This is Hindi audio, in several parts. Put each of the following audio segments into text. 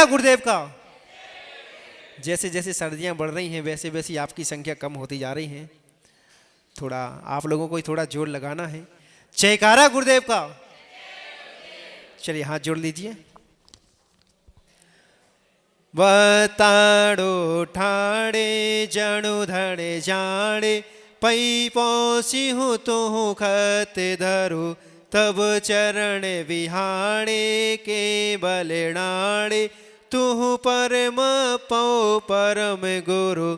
गुरुदेव का। जैसे जैसे सर्दियां बढ़ रही हैं वैसे वैसे आपकी संख्या कम होती जा रही है। थोड़ा आप लोगों को ही थोड़ा जोर लगाना है। जयकारा गुरुदेव का। चलिए हाथ जोड़ लीजिए। बताड़ो ठाड़े जणु धड़े जाड़े पई पौसी हूँ तू खत धरू तब चरण विहाड़े के बलनाड़े तू परम पौ परम गुरु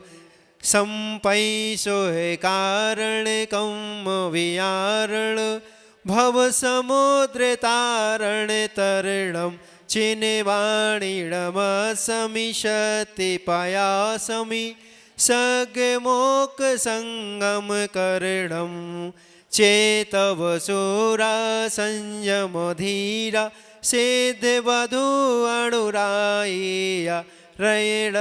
संपई सोहे कारण कम वियारण भव समुद्र तारण तरणम चिन्वाणीणम समिशति पयासमि सगमोक संगम करणम चेतव सुरा संयम धीरा सिद्ध वधु अणुराइया रैण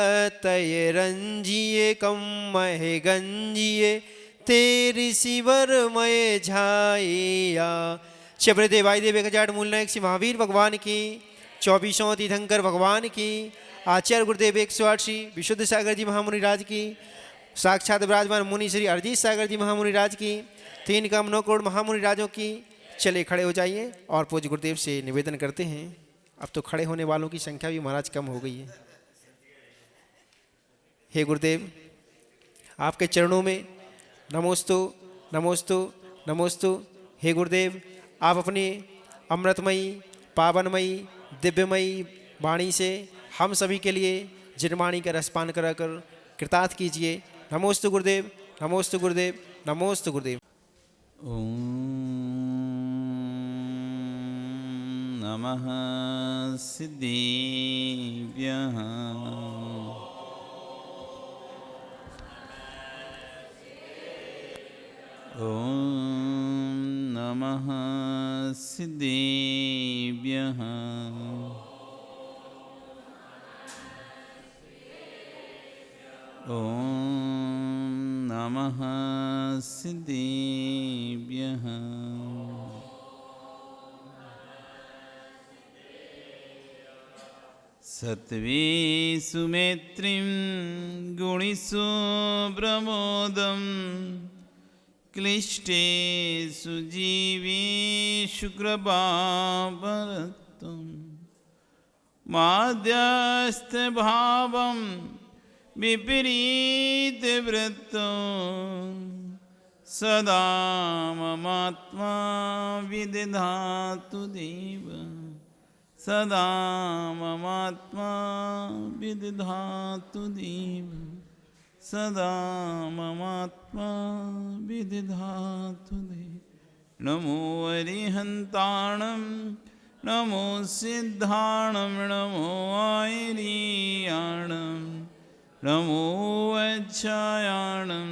तय रंजिए कम महे गंजिए तेरी सिवर मय झाइया। शबरे देवाई देव 1000 मूल नायक श्री महावीर भगवान की, 24 तीर्थंकर भगवान की, आचार्य गुरुदेव 108 श्री विशुद्ध सागर जी महामुनि राज की, साक्षात विराजमान मुनि श्री अरजीत सागर जी महामुनि राज की, 3 कम 9 करोड़ महामुनि राजों की। चले खड़े हो जाइए और पूज्य गुरुदेव से निवेदन करते हैं। अब तो खड़े होने वालों की संख्या भी महाराज कम हो गई है। हे गुरुदेव, आपके चरणों में नमोस्तु नमोस्तु नमोस्तु। हे गुरुदेव, आप अपने अमृतमयी पावनमयी दिव्यमयी वाणी से हम सभी के लिए जिनवाणी का रसपान कराकर कृतार्थ कीजिए। नमोस्तु गुरुदेव, नमोस्तु गुरुदेव, नमोस्तु गुरुदेव। ओम नमः सिद्धेभ्यः। ओम नमः सिद्धेभ्यः। ओम नमः सिद्धेभ्यः। सत्त्वेषु मैत्रीं गुणेषु प्रमोदं क्लिष्टेषु जीवेषु कृपावरतं माध्यस्थभावं विपरीतवृत्तं सदा ममात्मा विदधातु देव, सदा ममात्मा विदधातु देव, सदा ममात्मा विदधातु देव। नमो अरिहन्ताणं नमो सिद्धाणं नमो आयर्याणं नमो वज्रायाणं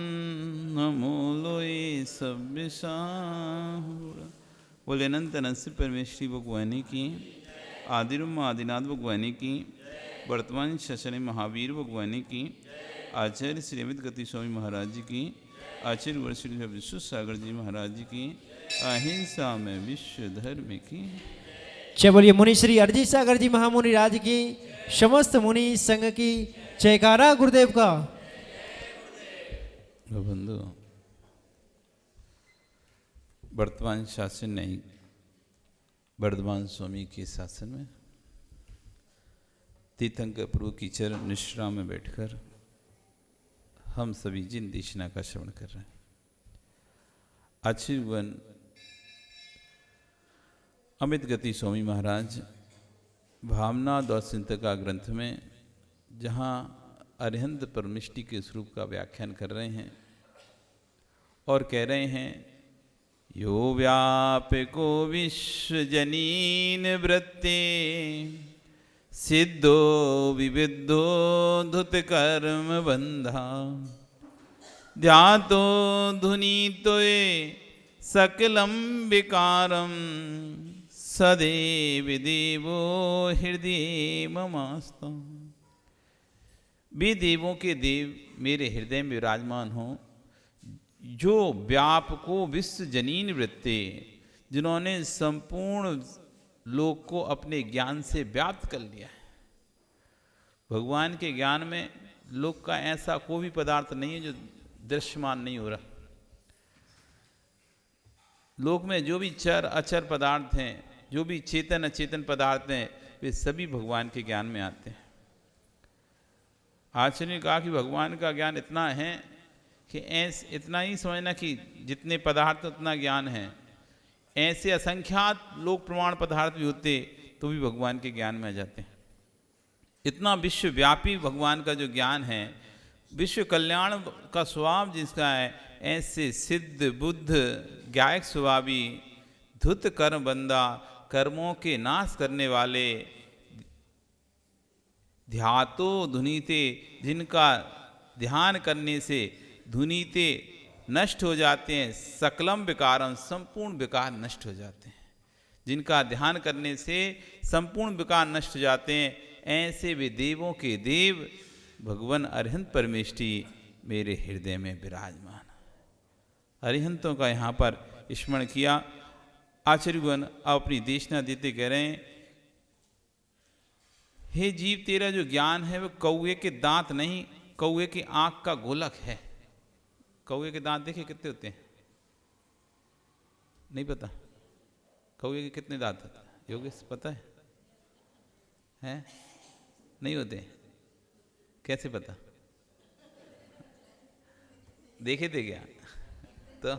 नमो लोये सव्यसाहुर। बोले अनंत अनंत परमेश्वरी भगवानी की, आदिरुम आदिनाथ भगवानी की, वर्तमान शशनि महावीर भगवानी की, आचार्य श्री अमित गति स्वामी महाराज जी की, आचार्य वर्ष श्री विश्व सागर जी महाराज जी की, अहिंसा में विश्व धर्म की। जय बोलिए मुनि श्री अरजीत सागर जी महामुनि राज की, समस्त मुनि संघ की। जयकारा गुरुदेव का। बंधु, वर्तमान शासन नहीं, वर्धमान स्वामी के शासन में तीर्थंकर प्रभु की चरण निश्रा में बैठकर हम सभी जिन देशना का श्रवण कर रहे हैं। आशीर्वन अमित गति स्वामी महाराज भावना और चिंतका ग्रंथ में जहाँ अरिहंत परमिष्टि के स्वरूप का व्याख्यान कर रहे हैं और कह रहे हैं, यो व्यापको विश्वजनीन वृत्ते सिद्धो विविद्धो धुत कर्म बंधा ध्यातो धुनीतोये सकलम विकारम सदैव देवो हृदय ममास्ता। वे देवों के देव मेरे हृदय में विराजमान हों, जो व्यापको विश्व जनीन वृत्ते, जिन्होंने संपूर्ण लोक को अपने ज्ञान से व्याप्त कर लिया है। भगवान के ज्ञान में लोक का ऐसा कोई भी पदार्थ नहीं है जो दृश्यमान नहीं हो रहा। लोक में जो भी चर अचर पदार्थ हैं, जो भी चेतन अचेतन पदार्थ हैं, वे सभी भगवान के ज्ञान में आते हैं। आचार्य ने कहा कि भगवान का ज्ञान इतना है कि इतना ही समझना कि जितने पदार्थ उतना ज्ञान है। ऐसे असंख्यात लोक प्रमाण पदार्थ भी होते तो भी भगवान के ज्ञान में आ जाते हैं। इतना विश्वव्यापी भगवान का जो ज्ञान है, विश्व कल्याण का स्वभाव जिसका है, ऐसे सिद्ध बुद्ध ज्ञायक स्वभावी धुत कर्म बंदा, कर्मों के नाश करने वाले, ध्यातो धुनीते, जिनका ध्यान करने से धुनीते नष्ट हो जाते हैं, सकलम विकारम, संपूर्ण विकार नष्ट हो जाते हैं। जिनका ध्यान करने से संपूर्ण विकार नष्ट हो जाते हैं, ऐसे वे देवों के देव भगवान अरिहंत परमेष्टि मेरे हृदय में विराजमान। अरिहंतों का यहाँ पर स्मरण किया। आचार्यगण अपनी देशना देते कह रहे हैं, हे जीव, तेरा जो ज्ञान है वो कौए के दांत नहीं, कौए की आंख का गोलक है। कौए के दांत देखे कितने होते हैं? नहीं पता? कौए के कितने दांत होते हैं? योगेश पता है? हैं? नहीं होते? कैसे पता? देखे थे क्या? तो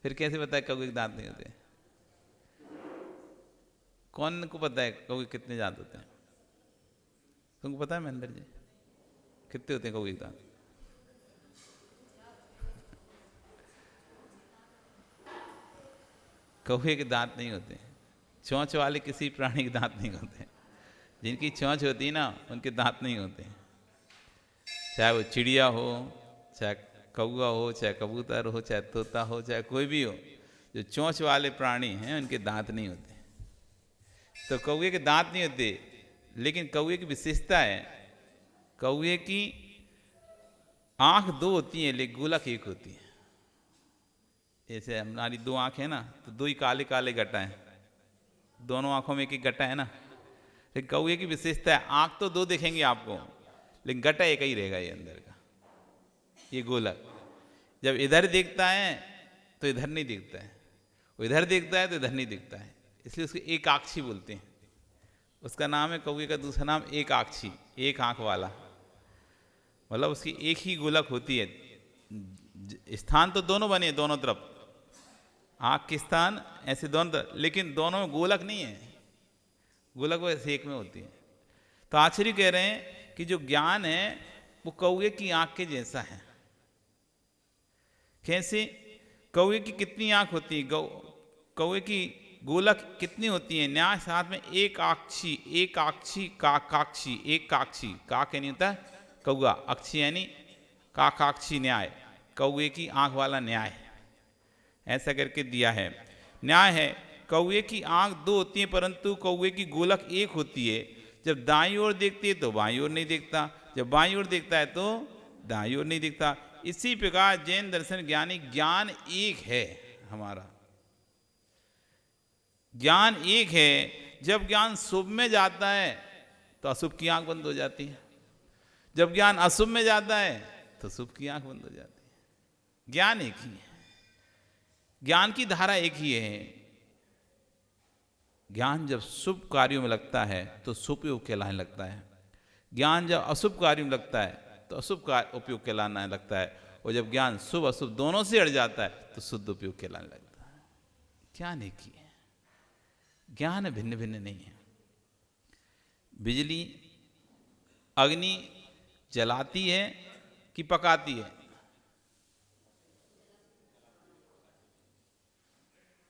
फिर कैसे पता है कौए के दांत नहीं होते? कौन को पता है कौए कितने दांत होते हैं? तुमको पता है महेंद्र जी कितने होते हैं कौए के दांत? कौए के दांत नहीं होते। चोंच वाले किसी प्राणी के दांत नहीं होते। जिनकी चोंच होती है ना, उनके दांत नहीं होते। चाहे वो चिड़िया हो, चाहे कौआ हो, चाहे कबूतर हो, चाहे तोता हो, चाहे कोई भी हो, जो चोंच वाले प्राणी हैं उनके दांत नहीं होते। तो कौए के दांत नहीं होते, लेकिन कौए की विशेषता है, कौए की आंख दो होती है लेकिन गोलक एक होती है। जैसे हमारी दो आंख है ना, तो दो ही काले काले गट्टा हैं, दोनों आंखों में एक एक गट्टा है ना। लेकिन कौए की विशेषता है, आंख तो दो दिखेंगे आपको, लेकिन गट्टा एक ही रहेगा ये अंदर का, ये गोलक। जब इधर देखता है तो इधर नहीं दिखता है, वो इधर देखता है तो इधर नहीं दिखता है, इसलिए उसको एक आँखी बोलते हैं। उसका नाम है, कौए का दूसरा नाम एक आँखी, एक आँख वाला, मतलब उसकी एक ही गोलक होती है। स्थान तो दोनों बने, दोनों तरफ आँख के स्थान ऐसे दोनों तरफ, लेकिन दोनों में गोलक नहीं है, गोलक वो ऐसे एक में होती है। तो आचार्य कह रहे हैं कि जो ज्ञान है वो कौए की आँख के जैसा है। कैसे? कौए की कितनी आँख होती है? कौए की गोलक कितनी होती है? न्याय साथ में एक आक्षी, एक आक्षी, काक्षी, एक काक्षी, काक नहीं होता कौआ, अक्षी यानी काक्षी न्याय, कौए की आंख वाला न्याय, ऐसा करके दिया है। न्याय है, कौए की आंख दो होती है परंतु कौए की गोलक एक होती है। जब दाईं ओर देखती है तो बाईं ओर नहीं देखता, जब बाईं ओर देखता है तो दाईं ओर नहीं देखता। इसी प्रकार जैन दर्शन ज्ञानी, ज्ञान एक है हमारा, ज्ञान एक है। जब ज्ञान शुभ में जाता है तो अशुभ की आंख बंद हो जाती है, जब ज्ञान अशुभ में जाता है तो शुभ की आंख बंद हो जाती है। ज्ञान एक ही है, ज्ञान की धारा एक ही है। ज्ञान जब शुभ कार्यों में लगता है तो शुभ उपयोग कहलाने लगता है, ज्ञान जब अशुभ कार्यों में लगता है तो अशुभ उपयोग कहलाने लगता है, और जब ज्ञान शुभ अशुभ दोनों से हट जाता है तो शुद्ध उपयोग कहलाने लगता है। ज्ञान एक ही है, ज्ञान भिन्न भिन्न नहीं है। बिजली अग्नि जलाती है कि पकाती है?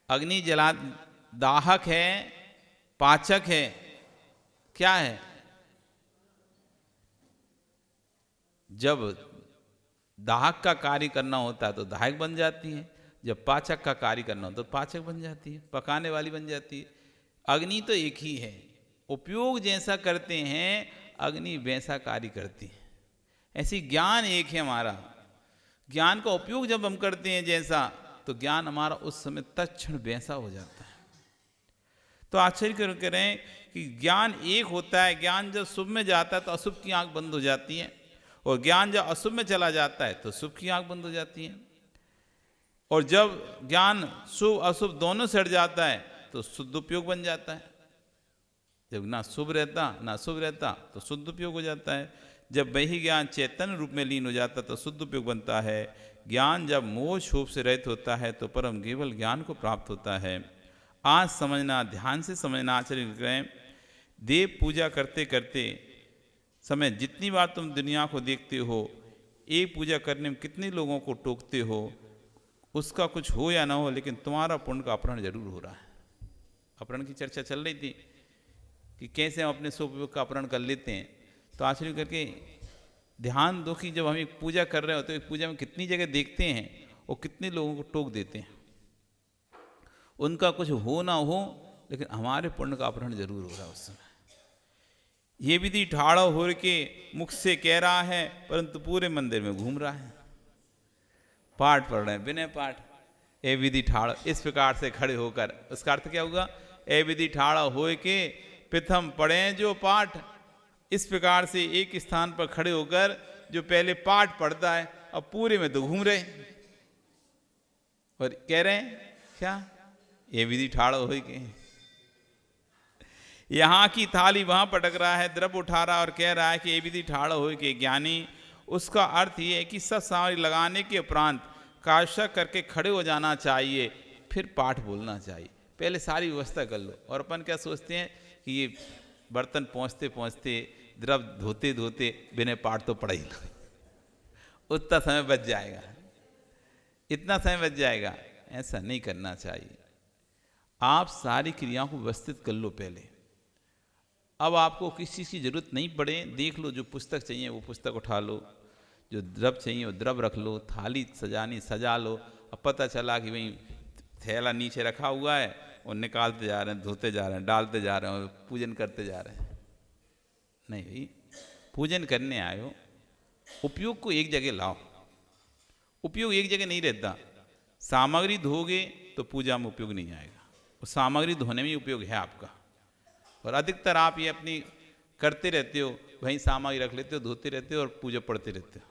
अग्नि जला दाहक है, पाचक है, क्या है? जब दाहक का कार्य करना होता है तो दाहक बन जाती है, जब पाचक का कार्य करना होता है तो पाचक बन जाती है, पकाने वाली बन जाती है। अग्नि तो एक ही है, उपयोग जैसा करते हैं अग्नि वैसा कार्य करती है। ऐसी ज्ञान एक है हमारा, ज्ञान का उपयोग जब हम करते हैं जैसा, तो ज्ञान हमारा उस समय तत्क्षण वैसा हो जाता है। तो आश्चर्य कह रहे हैं कि ज्ञान एक होता है। ज्ञान जब शुभ में जाता है तो अशुभ की आंख बंद हो जाती है, और ज्ञान जब अशुभ में चला जाता है तो शुभ की आंख बंद हो जाती है। और जब ज्ञान शुभ अशुभ दोनों से हट जाता है तो शुद्ध उपयोग बन जाता है। जब ना शुभ रहता ना शुभ रहता तो शुद्ध उपयोग हो जाता है। जब वही ज्ञान चैतन्य रूप में लीन हो जाता तो शुद्ध उपयोग बनता है। ज्ञान जब मोह शोभ से रहित होता है तो परम केवल ज्ञान को प्राप्त होता है। आज समझना, ध्यान से समझना, आचरण करें। देव पूजा करते करते समय जितनी बार तुम दुनिया को देखते हो, एक पूजा करने में कितने लोगों को टोकते हो, उसका कुछ हो या ना हो, लेकिन तुम्हारा पुण्य का अपहरण जरूर हो रहा है। अपहरण की चर्चा चल रही थी कि कैसे हम अपने स्वउपयोग का अपहरण कर लेते हैं। तो आचरण करके ध्यान दो कि जब हम एक पूजा कर रहे होते हैं, एक पूजा में कितनी जगह देखते हैं और कितने लोगों को टोक देते हैं। उनका कुछ हो ना हो, लेकिन हमारे पुण्य का अपहरण जरूर हो रहा है उस समय। ये विधि ठाड़ा हो के मुख से कह रहा है, परंतु पूरे मंदिर में घूम रहा है, पाठ पढ़ रहे हैं बिना पाठ। ए विधि ठाड़ा, इस प्रकार से खड़े होकर, उसका अर्थ क्या होगा? ए विधि ठाड़ा हो के प्रथम पढ़े जो पाठ। इस प्रकार से एक स्थान पर खड़े होकर जो पहले पाठ पढ़ता है, अब पूरे में तो घूम रहे और कह रहे हैं क्या? ये विधि ठाड़ा हो के यहाँ की थाली वहां पटक रहा है, द्रव्य उठा रहा और कह रहा है कि ये विधि ठाड़ा हो के ज्ञानी। उसका अर्थ ये है कि सब सामग्री लगाने के उपरांत काशक करके खड़े हो जाना चाहिए, फिर पाठ बोलना चाहिए। पहले सारी व्यवस्था कर लो। और अपन क्या सोचते हैं कि ये बर्तन पहुँचते पहुँचते, द्रव्य धोते धोते बिना पाठ तो पढ़ ही लो, उतना समय बच जाएगा, इतना समय बच जाएगा। ऐसा नहीं करना चाहिए। आप सारी क्रियाओं को व्यवस्थित कर लो पहले। अब आपको किसी चीज़ की जरूरत नहीं पड़े, देख लो, जो पुस्तक चाहिए वो पुस्तक उठा लो, जो द्रव्य चाहिए वो द्रव्य रख लो, थाली सजानी सजा लो। अब पता चला कि भाई थैला नीचे रखा हुआ है और निकालते जा रहे हैं, धोते जा रहे हैं, डालते जा रहे हैं और पूजन करते जा रहे हैं। नहीं भाई, पूजन करने आए हो, उपयोग को एक जगह लाओ। उपयोग एक जगह नहीं रहता। सामग्री धोगे तो पूजा में उपयोग नहीं आएगा, और सामग्री धोने में उपयोग है आपका। और अधिकतर आप ये अपनी करते रहते हो, वहीं सामग्री रख लेते हो, धोते रहते हो और पूजा पढ़ते रहते हो।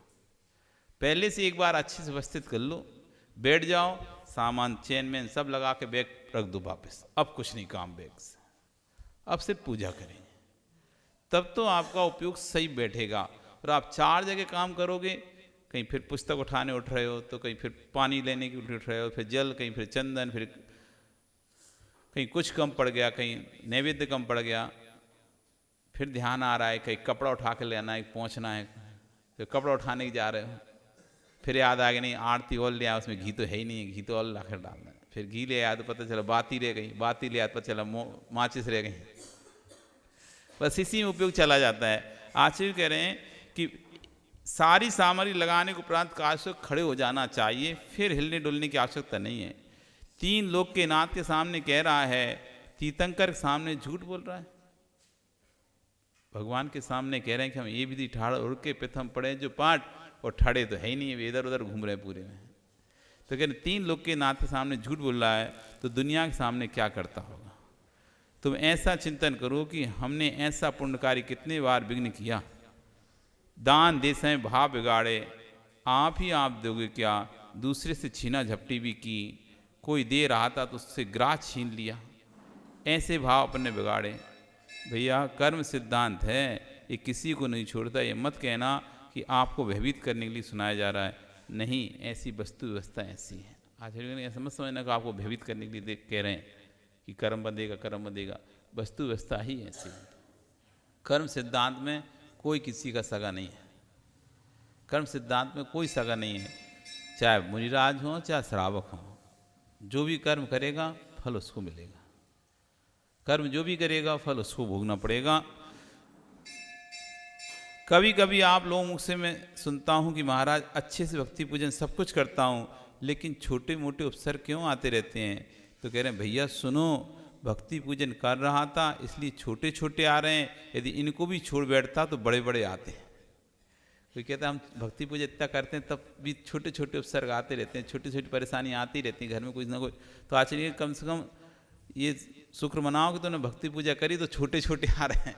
पहले से एक बार अच्छे से व्यवस्थित कर लो, बैठ जाओ, सामान चेन में सब लगा के बैग रख दो वापस। अब कुछ नहीं काम बैग से, अब सिर्फ पूजा करें, तब तो आपका उपयोग सही बैठेगा। और आप चार जगह काम करोगे, कहीं फिर पुस्तक उठाने उठ रहे हो, तो कहीं फिर पानी लेने की उठ रहे हो, फिर जल, कहीं फिर चंदन, फिर कहीं कुछ कम पड़ गया, कहीं नैवेद्य कम पड़ गया, फिर ध्यान आ रहा है कहीं कपड़ा उठा के लेना है, पहुँचना है, फिर कपड़ा उठाने की जा रहे हो, फिर याद आ गया नहीं आरती और ले आया, उसमें घी तो है ही नहीं है, घी तो और ला कर डालना है। फिर घी ले आया तो पता चला बाती रह गई, बाती ले आया तो पता चला माचिस रह गई। बस इसी में उपयोग चला जाता है। आचार्य कह रहे हैं कि सारी सामग्री लगाने के उपरांत काश खड़े हो जाना चाहिए, फिर हिलने डुलने की आवश्यकता नहीं है। तीन लोग के नाथ के सामने कह रहा है, तीर्थंकर के सामने झूठ बोल रहा है। भगवान के सामने कह रहे हैं कि हम ये विधि ठाड़ा उड़ के प्रथम पढ़े जो पाठ, और ठाड़े तो है ही नहीं है, इधर उधर घूम रहे हैं पूरे में। तो कह रहे तीन लोग के नाथ के सामने झूठ बोल रहा है, तो दुनिया के सामने क्या करता होगा। तुम ऐसा चिंतन करो कि हमने ऐसा पुण्यकारी कितने बार विघ्न किया। दान दे समय भाव बिगाड़े, आप ही आप दोगे क्या, दूसरे से छीना झपटी भी की, कोई दे रहा था तो उससे ग्रास छीन लिया, ऐसे भाव अपने बिगाड़े। भैया कर्म सिद्धांत है, ये किसी को नहीं छोड़ता। ये मत कहना कि आपको भयभीत करने के लिए सुनाया जा रहा है, नहीं, ऐसी वस्तु व्यवस्था ऐसी है। आचार्य ने समझ समझना कि आपको भयभीत करने के लिए कह रहे हैं कि कर्म बंधेगा, कर्म बंधेगा। वस्तु व्यवस्था ही ऐसी है। कर्म सिद्धांत में कोई किसी का सगा नहीं है। कर्म सिद्धांत में कोई सगा नहीं है, चाहे मुनिराज हो चाहे श्रावक हो। जो भी कर्म करेगा फल उसको मिलेगा, कर्म जो भी करेगा फल उसको भोगना पड़ेगा। कभी कभी आप लोगों मुख से मैं सुनता हूँ कि महाराज अच्छे से भक्ति पूजन सब कुछ करता हूँ, लेकिन छोटे मोटे उपसर क्यों आते रहते हैं। तो कह रहे हैं भैया सुनो, भक्ति पूजन कर रहा था इसलिए छोटे छोटे आ रहे हैं, यदि इनको भी छोड़ बैठता तो बड़े बड़े आते हैं। कोई कहता है हम भक्ति पूजन इतना करते हैं तब भी छोटे छोटे उपसर्ग आते रहते हैं, छोटी छोटी परेशानी आती रहती है घर में कुछ ना कुछ। तो आचार्य कम से कम ये शुक्र मनाओ कि तुमने भक्ति पूजा करी तो छोटे छोटे आ रहे हैं,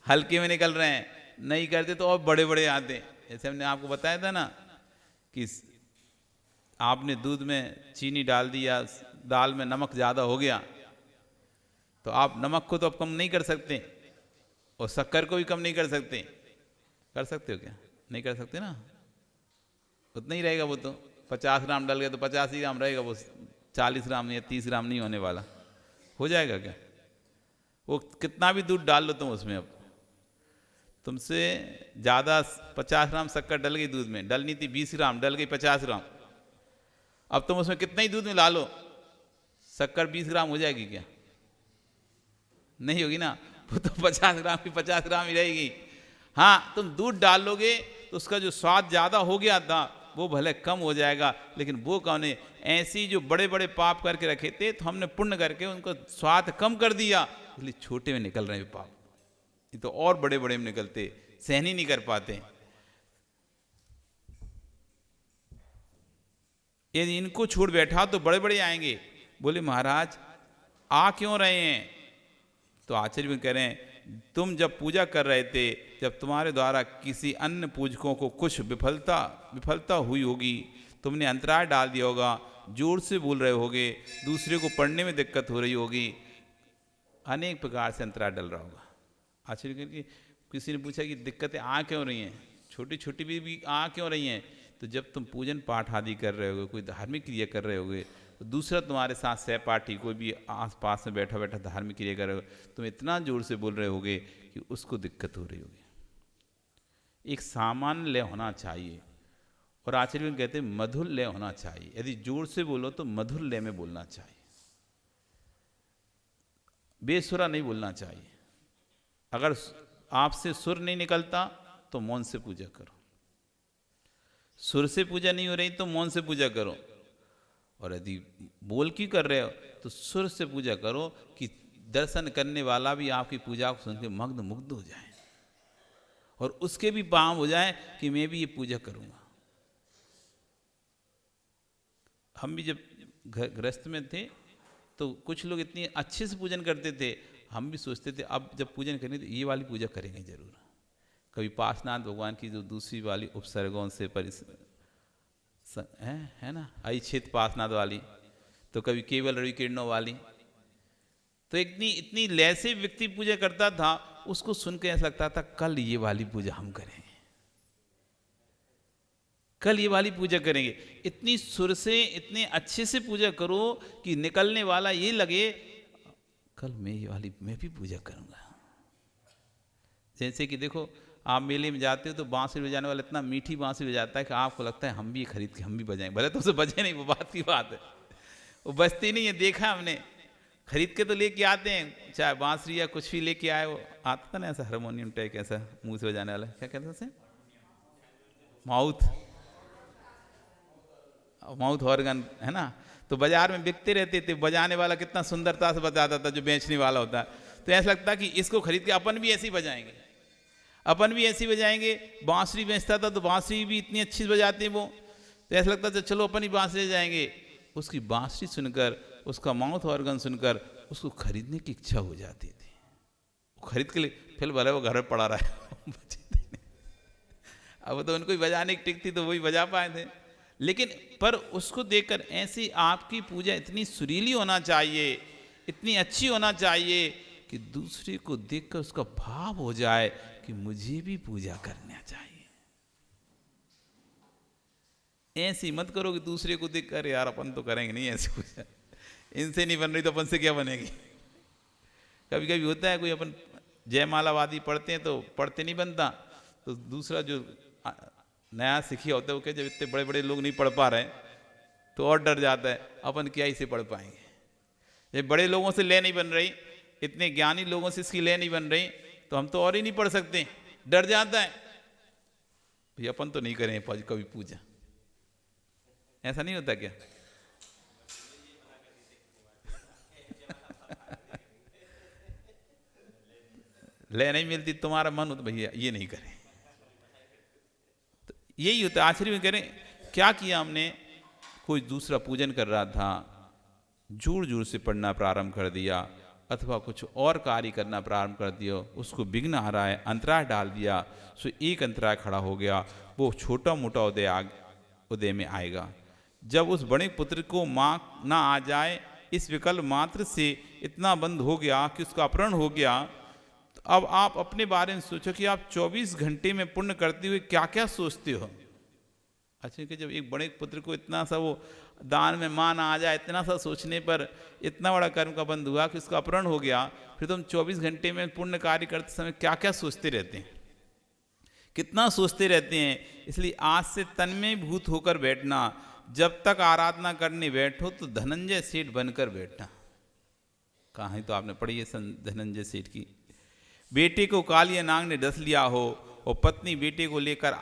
हल्के में निकल रहे हैं, नहीं करते तो और बड़े बड़े आते हैं। जैसे हमने आपको बताया था ना कि आपने दूध में चीनी डाल दी या दाल में नमक ज़्यादा हो गया, तो आप नमक को तो अब कम नहीं कर सकते और शक्कर को भी कम नहीं कर सकते। कर सकते हो क्या? नहीं कर सकते ना, उतना ही रहेगा वो तो। 50 ग्राम डल गया तो 50 ही ग्राम रहेगा, वो 40 ग्राम या 30 ग्राम नहीं होने वाला। हो जाएगा क्या? वो कितना भी दूध डाल लो तुम उसमें, अब तुमसे ज़्यादा 50 ग्राम शक्कर डल गई दूध में, डलनी थी 20 ग्राम, डल गई 50 ग्राम। अब तुम उसमें कितना ही दूध मिला लो, शक्कर 20 ग्राम हो जाएगी क्या? नहीं होगी ना, वो तो 50 ग्राम की 50 ग्राम ही रहेगी। हाँ, तुम दूध डाल लोगे तो उसका जो स्वाद ज़्यादा हो गया था वो भले कम हो जाएगा, लेकिन वो कौन है? ऐसी जो बड़े बड़े पाप करके रखे थे तो हमने पुण्य करके उनको स्वाद कम कर दिया, इसलिए छोटे में निकल रहे हैं पाप। ये तो और बड़े बड़े में निकलते, सहन ही नहीं कर पाते। यदि इनको छोड़ बैठा तो बड़े बड़े आएंगे। बोले महाराज आ क्यों रहे हैं? तो आचार्य भी कह रहे हैं, तुम जब पूजा कर रहे थे, जब तुम्हारे द्वारा किसी अन्य पूजकों को कुछ विफलता हुई होगी, तुमने अंतराय डाल दिया होगा, जोर से बोल रहे होगे, दूसरे को पढ़ने में दिक्कत हो रही होगी, अनेक प्रकार से अंतराय डल रहा होगा। आचार्य करके किसी ने पूछा कि दिक्कतें आ क्यों रही हैं, छोटी छोटी भी आ क्यों रही हैं? तो जब तुम पूजन पाठ आदि कर रहे होगे, कोई धार्मिक क्रिया कर रहे होगे, तो दूसरा तुम्हारे साथ सहपाठी कोई भी आस पास में बैठा बैठा धार्मिक क्रिया कर रहे हो, तुम इतना जोर से बोल रहे होगे कि उसको दिक्कत हो रही होगी। एक सामान्य लय होना चाहिए, और आचार्य कहते हैं मधुर लय होना चाहिए। यदि जोर से बोलो तो मधुर लय में बोलना चाहिए, बेसुरा नहीं बोलना चाहिए। अगर आपसे सुर नहीं निकलता तो मौन से पूजा करो, सुर से पूजा नहीं हो रही तो मौन से पूजा करो, और यदि बोल की कर रहे हो तो सुर से पूजा करो कि दर्शन करने वाला भी आपकी पूजा को सुन के मग्न मुग्ध हो जाए और उसके भी पाँव हो जाए कि मैं भी ये पूजा करूँगा। हम भी जब गृहस्थ में थे तो कुछ लोग इतनी अच्छे से पूजन करते थे, हम भी सोचते थे अब जब पूजन करेंगे तो ये वाली पूजा करेंगे जरूर। कभी पार्श्वनाथ भगवान की जो दूसरी वाली उपसर्गों से है ना, ऐच्छित पार्श्वनाथ वाली, तो कभी केवल रवि किरणों वाली, तो इतनी लय से व्यक्ति पूजा करता था, उसको सुन के ऐसा लगता था कल ये वाली पूजा हम करेंगे, कल ये वाली पूजा करेंगे। इतनी सुर से इतने अच्छे से पूजा करो कि निकलने वाला ये लगे कल मैं भी पूजा करूंगा। जैसे कि देखो आप मेले में जाते हो तो बांसुरी बजाने वाला इतना मीठी बांसुरी बजाता है कि आपको लगता है हम भी खरीद के हम भी बजाएंगे, भले तो उसे बजे नहीं, वो बात की बात है, वो बजती नहीं है, देखा हमने, खरीद के तो लेके आते हैं, चाहे बांसुरी या कुछ भी लेके आए, वो आता था ना ऐसा हारमोनियम टाइप ऐसा मुंह से बजाने वाला, क्या कहते हैं उसे, माउथ ऑर्गन है ना, तो बाजार में बिकते रहते थे। बजाने वाला कितना सुंदरता से बजाता था जो बेचने वाला होता है, तो ऐसा लगता कि इसको खरीद के अपन भी ऐसे ही बजाएंगे, अपन भी ऐसे ही बजाएंगे। बांसुरी बेचता था तो बांसुरी भी इतनी अच्छी बजाते हैं वो, तो ऐसा लगता था चलो अपन ही बांसुरी जाएंगे। उसकी बांसुरी सुनकर, उसका माउथ ऑर्गन सुनकर उसको खरीदने की इच्छा हो जाती थी, वो खरीद के लिए फिर भले वो घर में पड़ा रहा है अब तो उनको ही बजाने की टिकती तो वही बजा पाए थे, लेकिन पर उसको देखकर ऐसी आपकी पूजा इतनी सुरीली होना चाहिए, इतनी अच्छी होना चाहिए कि दूसरे को देखकर उसका भाव हो जाए कि मुझे भी पूजा करना चाहिए। ऐसी मत करो कि दूसरे को देखकर यार अपन तो करेंगे नहीं ऐसी पूजा, इनसे नहीं बन रही तो अपन से क्या बनेगी। कभी कभी होता है कोई अपन जयमालावादी पढ़ते हैं तो पढ़ते नहीं बनता, तो दूसरा जो नया सीखिया होता है वो क्या, जब इतने बड़े बड़े लोग नहीं पढ़ पा रहे तो और डर जाता है अपन क्या इसे पढ़ पाएंगे, जब बड़े लोगों से ले नहीं बन रही, इतने ज्ञानी लोगों से इसकी ले नहीं बन रही, तो हम तो और ही नहीं पढ़ सकते, डर जाता है भाई अपन तो नहीं करें कभी पूजा। ऐसा नहीं होता क्या? ले नहीं मिलती, तुम्हारा मन हो तो भैया ये नहीं करें, तो यही होता है। आश्चर्य में करें क्या किया हमने, कोई दूसरा पूजन कर रहा था जोर जोर से पढ़ना प्रारंभ कर दिया अथवा कुछ और कार्य करना प्रारंभ कर दिया, उसको विघ्न आ रहा है, अंतराय डाल दिया, सो एक अंतराय खड़ा हो गया, वो छोटा मोटा उदय में आएगा। जब उस बड़े पुत्र को माँ ना आ जाए, इस विकल्प मात्र से इतना बंद हो गया कि उसका अपहरण हो गया, तो अब आप अपने बारे में सोचो कि आप 24 घंटे में पुण्य करते हुए क्या क्या सोचते हो। अच्छा, कि जब एक बड़े पुत्र को इतना सा वो दान में मान आ जाए, इतना सा सोचने पर इतना बड़ा कर्म का बंद हुआ कि उसका अपहरण हो गया, फिर तुम 24 घंटे में पुण्य कार्य करते समय क्या क्या सोचते रहते हैं, कितना सोचते रहते हैं। इसलिए आज से तन्मय भूत होकर बैठना, जब तक आराधना करने बैठो तो धनंजय सेठ बनकर बैठना। कहानी तो आपने पढ़ी है धनंजय सेठ की। बेटे को कालिया नाग ने डस लिया हो और पत्नी बेटे को लेकर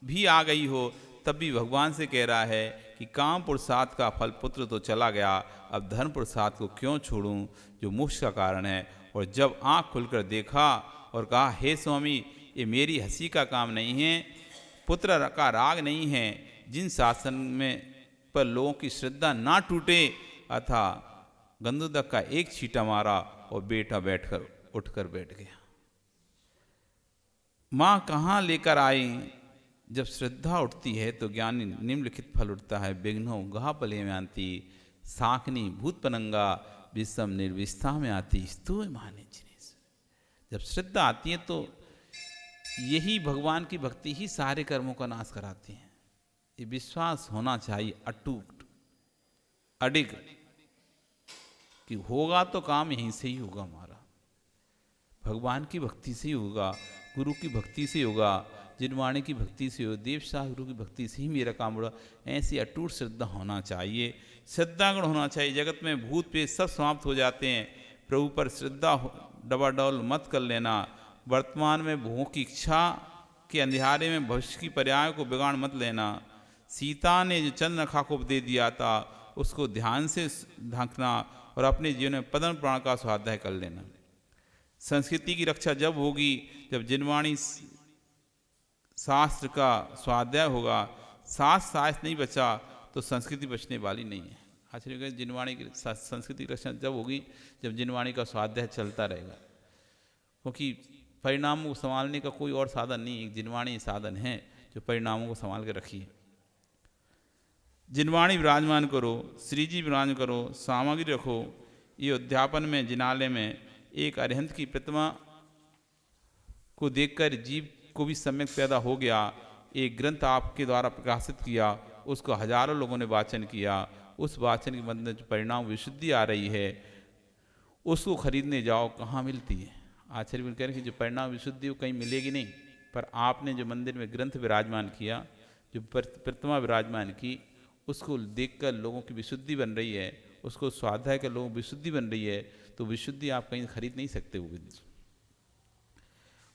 भी आ गई हो, तब भी भगवान से कह रहा है कि काम पुरुषार्थ का फल पुत्र तो चला गया, अब धर्म पुरुषार्थ को क्यों छोड़ूं जो मोक्ष का कारण है। और जब आँख खुलकर देखा और कहा, हे स्वामी, ये मेरी हंसी का काम नहीं है, पुत्र का राग नहीं है, जिन शासन में पर लोगों की श्रद्धा ना टूटे, अथा गंधोदक का एक छींटा मारा और बेटा उठकर बैठ गया। माँ कहाँ लेकर आई? जब श्रद्धा उठती है तो ज्ञानी निम्नलिखित फल उठता है। विघ्नो गहा पले में आती, साकनी भूत पनंगा, विषम निर्विस्था में आती, स्तु माने जिनेश। जब श्रद्धा आती है तो यही भगवान की भक्ति ही सारे कर्मों का नाश कराती है। ये विश्वास होना चाहिए अटूट अडिग कि होगा तो काम यहीं से ही होगा, हमारा भगवान की भक्ति से ही होगा, गुरु की भक्ति से होगा, जिनवाणी की भक्ति से हो, देव शाह गुरु की भक्ति से ही मेरा काम होगा। ऐसी अटूट श्रद्धा होना चाहिए, श्रद्धागुण होना चाहिए। जगत में भूत प्रेत सब समाप्त हो जाते हैं, प्रभु पर श्रद्धा डबाडोल मत कर लेना। वर्तमान में भोगों की इच्छा के अंधियारे में भविष्य की पर्याय को बिगाड़ मत लेना। सीता ने जो चंद्ररेखा को उपदेश दिया था, उसको ध्यान से ढांकना और अपने जीवन में पद्म पुराण का स्वाध्याय कर लेना। संस्कृति की रक्षा जब होगी जब जिनवाणी शास्त्र का स्वाध्याय होगा। शास्त्र नहीं बचा तो संस्कृति बचने वाली नहीं है। आचार्य जिनवाणी की संस्कृति की रक्षा जब होगी जब जिनवाणी का स्वाध्याय चलता रहेगा, क्योंकि परिणामों को संभालने का कोई और साधन नहीं, एक जिनवाणी साधन है जो परिणामों को संभाल के रखिए। जिनवाणी विराजमान करो, श्री जी विराजमान करो, सामग्री रखो। ये अध्यापन में जिनालय में एक अरिहंत की प्रतिमा को देखकर जीव को भी सम्यक पैदा हो गया। एक ग्रंथ आपके द्वारा प्रकाशित किया, उसको हजारों लोगों ने वाचन किया। उस वाचन के बदले जो परिणाम विशुद्धि आ रही है, उसको खरीदने जाओ, कहाँ मिलती है? आचार्य कह रहे हैं कि जो परिणाम विशुद्धि वो कहीं मिलेगी नहीं, पर आपने जो मंदिर में ग्रंथ विराजमान किया, जो प्रतिमा विराजमान की, उसको देखकर लोगों की विशुद्धि बन रही है, उसको स्वाध्याय कर लोगों की विशुद्धि बन रही है, तो विशुद्धि आप कहीं खरीद नहीं सकते। वो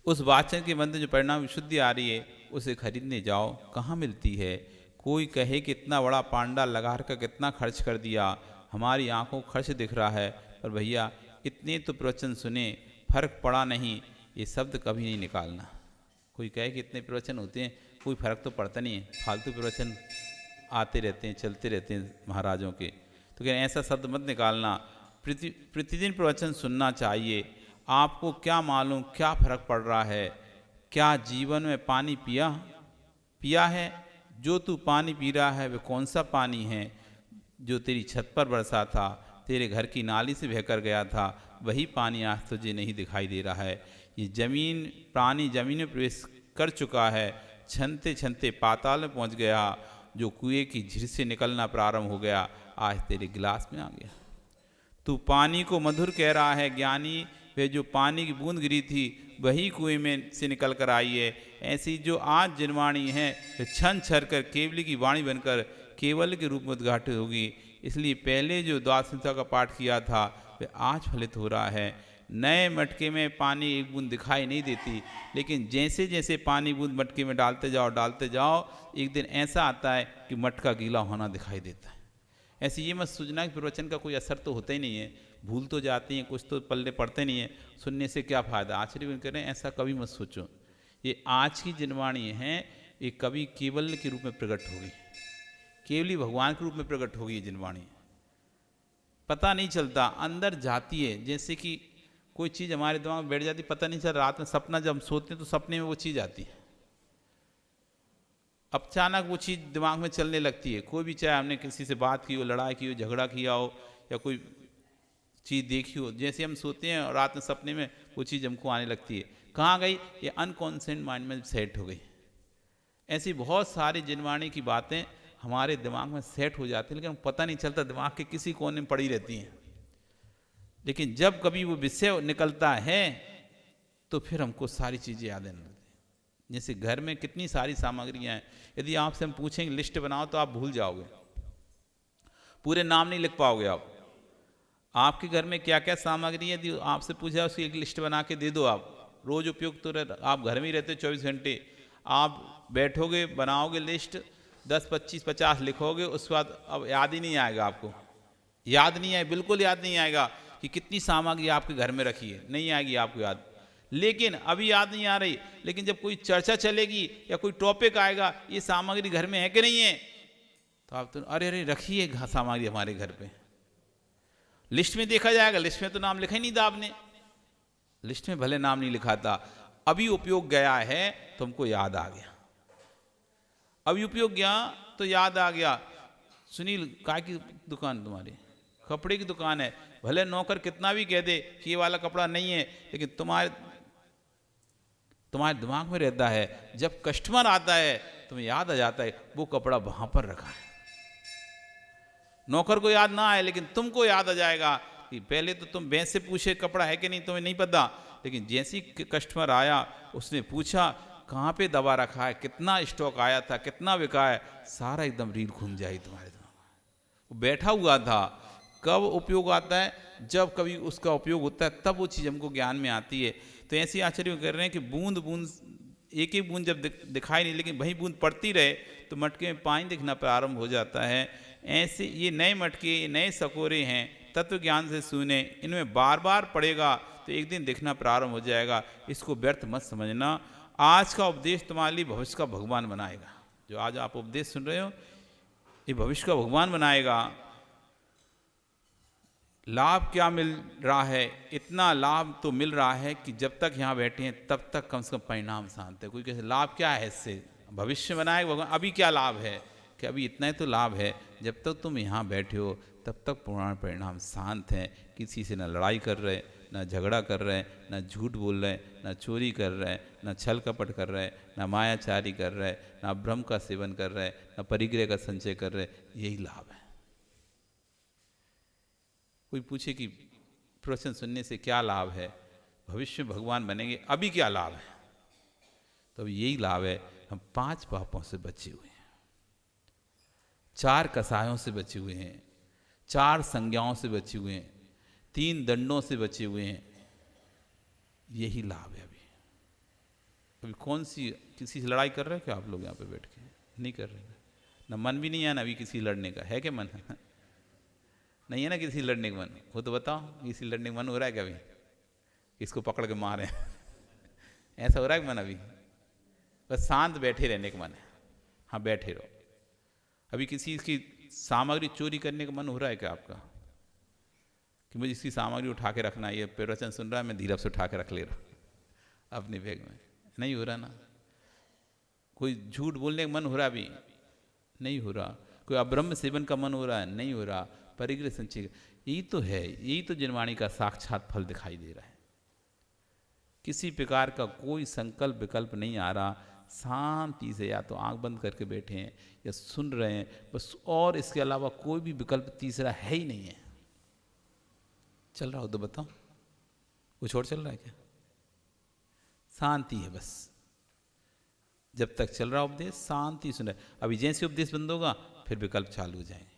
उस वाचन के मंदिर जो परिणाम विशुद्धि आ रही है, उसे खरीदने जाओ, कहाँ मिलती है? कोई कहे कि इतना बड़ा पांडा लगा कर कितना खर्च कर दिया, हमारी आंखों को खर्च दिख रहा है, पर भैया इतने तो प्रवचन सुने, फर्क पड़ा नहीं, ये शब्द कभी नहीं निकालना। कोई कहे कि इतने प्रवचन होते हैं, कोई फर्क तो पड़ता नहीं है, फालतू प्रवचन आते रहते हैं, चलते रहते हैं महाराजों के, तो कह ऐसा शब्द मत निकालना। प्रतिदिन प्रवचन सुनना चाहिए। आपको क्या मालूम क्या फर्क पड़ रहा है? क्या जीवन में पानी पिया है? जो तू पानी पी रहा है वह कौन सा पानी है? जो तेरी छत पर बरसा था, तेरे घर की नाली से बहकर गया था, वही पानी आज तुझे नहीं दिखाई दे रहा है। ये प्राणी जमीन में प्रवेश कर चुका है, छनते छनते पाताल में पहुंच गया। जो कुएं की झीर से निकलना प्रारंभ हो गया, आज तेरे गिलास में आ गया। तू पानी को मधुर कह रहा है, ज्ञानी वे जो पानी की बूंद गिरी थी वही कुएं में से निकल कर आई है। ऐसी जो आज जिनवाणी है, वे छन छर कर केवली की वाणी बनकर केवल के रूप में उद्घाटित होगी। इसलिए पहले जो द्वादश संहिता का पाठ किया था वे आज फलित हो रहा है। नए मटके में पानी एक बूंद दिखाई नहीं देती, लेकिन जैसे जैसे पानी बूंद मटके में डालते जाओ, एक दिन ऐसा आता है कि मटका गीला होना दिखाई देता है। ऐसे ये मत सोचना कि प्रवचन का कोई असर तो होता ही नहीं है, भूल तो जाती हैं, कुछ तो पल्ले पड़ते नहीं है, सुनने से क्या फ़ायदा। आचार्य कह रहे हैं ऐसा कभी मत सोचो। ये आज की जिनवाणी है, ये कभी केवल के रूप में प्रकट होगी, केवली भगवान के रूप में प्रकट होगी ये जिनवाणी। पता नहीं चलता, अंदर जाती है। जैसे कि कोई चीज़ हमारे दिमाग में बैठ जाती, पता नहीं चल, रात में सपना जब हम सोते हैं तो सपने में वो चीज़ आती है, अचानक वो चीज़ दिमाग में चलने लगती है। कोई भी, चाहे हमने किसी से बात की हो, लड़ाई की हो, झगड़ा किया हो, या कोई चीज़ देखी हो, जैसे हम सोते हैं और रात में सपने में वो चीज़ हमको आने लगती है। कहाँ गई? ये अनकॉन्शियस माइंड में सेट हो गई। ऐसी बहुत सारी जिनवाणी की बातें हमारे दिमाग में सेट हो जाती हैं, लेकिन पता नहीं चलता, दिमाग के किसी कोने में पड़ी रहती हैं। लेकिन जब कभी वो विषय निकलता है तो फिर हमको सारी चीज़ें याद आने लगती हैं। जैसे घर में कितनी सारी सामग्रियाँ हैं, यदि आपसे हम पूछेंगे लिस्ट बनाओ तो आप भूल जाओगे, पूरे नाम नहीं लिख पाओगे आप। आपके घर में क्या क्या सामग्री है, यदि आपसे पूछा उसकी एक लिस्ट बना के दे दो, आप रोज उपयोग तो आप घर में ही रहते 24 घंटे, आप बैठोगे बनाओगे लिस्ट, 10 25 50 लिखोगे, उसके बाद अब याद ही नहीं आएगा आपको, याद नहीं आए, बिल्कुल याद नहीं आएगा कि कितनी सामग्री आपके घर में रखी है, नहीं आएगी आपको याद। लेकिन अभी याद नहीं आ रही, लेकिन जब कोई चर्चा चलेगी या कोई टॉपिक आएगा, ये सामग्री घर में है कि नहीं है, तो आप तो अरे अरे रखी है सामग्री हमारे घर पे। लिस्ट में देखा जाएगा, लिस्ट में तो नाम लिखा ही नहीं था आपने, लिस्ट में भले नाम नहीं लिखा था, अभी उपयोग गया है तो हमको याद आ गया, अभी उपयोग गया तो याद आ गया। सुनील, काय की दुकान तुम्हारी? कपड़े की दुकान है। भले नौकर कितना भी कह दे कि ये वाला कपड़ा नहीं है, लेकिन तुम्हारे दिमाग में रहता है, जब कस्टमर आता है तुम्हें याद आ जाता है वो कपड़ा वहां पर रखा है। नौकर को याद ना आए, लेकिन तुमको याद आ जाएगा कि पहले तो तुम बैंक से पूछे कपड़ा है कि नहीं, तुम्हें नहीं पता, लेकिन जैसे ही कस्टमर आया उसने पूछा कहाँ पे दबा रखा है, कितना स्टॉक आया था, कितना बिका है, सारा एकदम रील घूम जाएगी तुम्हारे दिमाग में। वो बैठा हुआ था, कब उपयोग आता है? जब कभी उसका उपयोग होता है तब वो चीज़ हमको ज्ञान में आती है। तो ऐसे आश्चर्य कर रहे हैं कि बूंद बूंद, एक एक बूंद जब दिखाई नहीं, लेकिन वही बूंद पड़ती रहे तो मटके में पानी दिखना प्रारंभ हो जाता है। ऐसे ये नए मटके, नए सकोरे हैं, तत्व ज्ञान से सुने, इनमें बार बार पड़ेगा तो एक दिन दिखना प्रारंभ हो जाएगा। इसको व्यर्थ मत समझना। आज का उपदेश तुम्हारे लिए भविष्य का भगवान बनाएगा। जो आज आप उपदेश सुन रहे हो ये भविष्य का भगवान बनाएगा। लाभ क्या मिल रहा है? इतना लाभ तो मिल रहा है कि जब तक यहाँ बैठे हैं तब तक कम से कम परिणाम शांत है। कोई कैसे लाभ क्या है इससे? भविष्य बनाएगा भगवान। अभी क्या लाभ है कि अभी इतना ही तो लाभ है, जब तक तुम यहाँ बैठे हो तब तक पुराण परिणाम शांत हैं। किसी से न लड़ाई कर रहे, न झगड़ा कर रहे, न झूठ बोल रहे, न चोरी कर रहे, न छल कपट कर रहे, न मायाचारी कर रहे, न ब्रह्म का सेवन कर रहे, न परिग्रह का संचय कर रहे। यही लाभ है। कोई पूछे कि प्रवचन सुनने से क्या लाभ है, भविष्य में भगवान बनेंगे, अभी क्या लाभ है? तो अभी यही लाभ है, हम 5 पापों से बचे हुए हैं, 4 कसायों से बचे हुए हैं, 4 संज्ञाओं से बचे हुए हैं, 3 दंडों से बचे हुए हैं। यही लाभ है। अभी कौन सी किसी से लड़ाई कर रहे हो क्या आप लोग यहाँ पे बैठ के? नहीं कर रहे ना, मन भी नहीं है ना अभी किसी लड़ने का। है क्या मन? नहीं है ना किसी लड़ने का मन? वो तो बताओ, किसी लड़ने का मन हो रहा है क्या अभी? इसको पकड़ के मारे ऐसा हो रहा है मन अभी? बस शांत बैठे रहने का मन है। हाँ बैठे रहो। अभी किसी की सामग्री चोरी करने का मन हो रहा है क्या आपका? कि मुझे इसकी सामग्री उठा के रखना है, ये प्रवचन सुन रहा है मैं धीरे से उठा के रख ले रहा अपने बैग में? नहीं हो रहा ना। कोई झूठ बोलने का मन हो रहा अभी? नहीं हो रहा। कोई अब्रह्म सेवन का मन हो रहा है? नहीं हो रहा। परिग्रह संचय, यही तो है, यही तो जिनवाणी का साक्षात फल दिखाई दे रहा है। किसी प्रकार का कोई संकल्प विकल्प नहीं आ रहा, शांति से या तो आंख बंद करके बैठे हैं या सुन रहे हैं बस, और इसके अलावा कोई भी विकल्प तीसरा है ही नहीं है। चल रहा हो तो बताओ, कुछ और चल रहा है क्या? शांति है बस। जब तक चल रहा उपदेश शांति सुन रहे। अभी जैसे उपदेश बंद होगा फिर विकल्प चालू हो जाएंगे।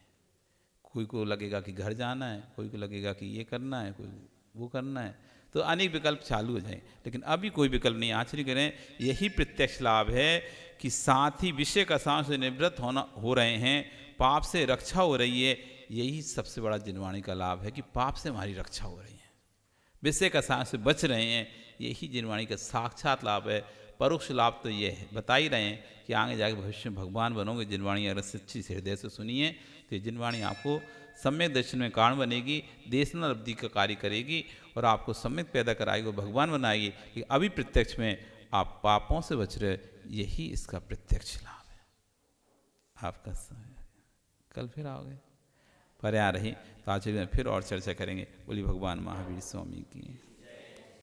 कोई को लगेगा कि घर जाना है, कोई को लगेगा कि ये करना है, कोई वो करना है, तो अनेक विकल्प चालू हो जाएंगे। लेकिन अभी कोई विकल्प नहीं। आश्चर्य करें, यही प्रत्यक्ष लाभ है कि साथ ही विषय का सांस से निवृत्त हो रहे हैं, पाप से रक्षा हो रही है। यही सबसे बड़ा जिनवाणी का लाभ है कि पाप से हमारी रक्षा हो रही है, विषय का सांस से बच रहे हैं। यही जिनवाणी का साक्षात लाभ है। परोक्ष लाभ तो ये है, बता ही रहे हैं कि आगे जाके भविष्य में भगवान बनोगे। जिनवाणी अगर सच्ची हृदय से सुनिए तो ये जिनवाणी आपको सम्यक दर्शन में कारण बनेगी, देशना लब्धि का कार्य करेगी और आपको सम्यक पैदा कराएगी और भगवान बनाएगी। कि अभी प्रत्यक्ष में आप पापों से बच रहे, यही इसका प्रत्यक्ष लाभ है। आपका समय कल फिर आओगे पर आ रही तो आज फिर और चर्चा करेंगे। बोली भगवान महावीर स्वामी की।